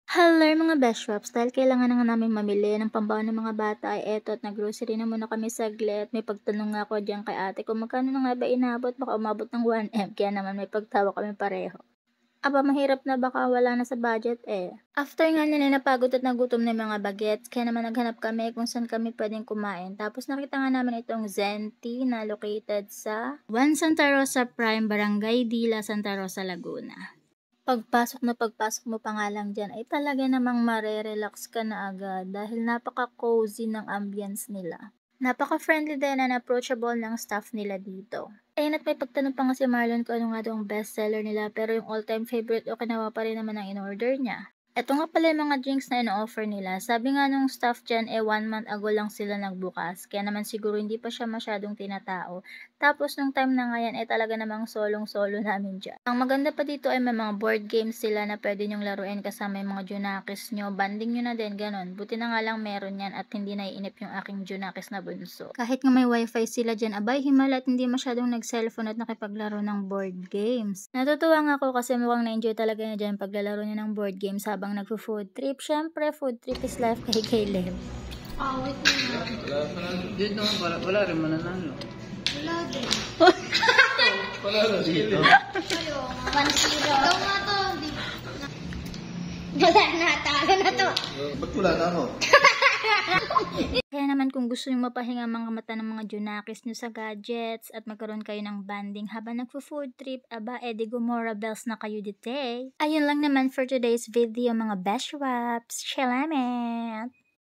Hello mga beshwaps, dahil kailangan na nga namin mamili ng pambaon ng mga bata ay eto at nag-grocery na muna kami saglit. May pagtanong nga ako diyan kay ate kung magkano na nga ba inabot, baka umabot ng 1M, kaya naman may pagtawa kami pareho. Aba mahirap na baka wala na sa budget eh. After nga nila napagod at nagutom na yung mga bagets, kaya naman naghanap kami kung saan kami pwedeng kumain. Tapos nakita nga namin itong Zenti na located sa 1 Santa Rosa Prime, Barangay Dila, Santa Rosa, Laguna. Pagpasok mo pa nga lang diyan ay talaga namang mare-relax ka na agad dahil napaka-cozy ng ambience nila. Napaka-friendly din and approachable ng staff nila dito. Ayun at may pagtanong pa nga si Marlon kung ano nga daw ang bestseller nila pero yung all-time favorite Okinawa pa rin naman ang in-order niya. Eto nga pala yung mga drinks na ino-offer nila. Sabi nga nung staff dyan, 1 month ago lang sila nagbukas. Kaya naman siguro hindi pa siya masyadong tinatao. Tapos nung time na nga yan, talaga namang solong-solo namin dyan. Ang maganda pa dito ay may mga board games sila na pwede nyong laruin kasama yung mga Junakis nyo. Banding nyo na din, ganon. Buti na nga lang meron yan at hindi naiinip yung aking Junakis na bunso. Kahit nga may wifi sila dyan, abay, himala at hindi masyadong nag-cellphone at nakipaglaro ng board games. Natutuwa nga ako kasi mukhang na-enjoy talaga niya dyan paglalaro niya ng board games habang nagpo-food trip. Syempre, food trip is life kay Caleb. Awit na nga. Dito naman wala rin mananalo. Wala din. Wala na dito. Ayo, 1-0. Ikaw nga to. Wala na, talo na to. Ba't wala na ako? Kaya naman kung gusto nyo mapahinga mga mata ng mga Junakis nyo sa gadgets at magkaroon kayo ng banding habang nagpo-food trip, aba edi gumora bells na kayo dito eh. Ayun lang naman for today's video mga beshwaps. Salamat!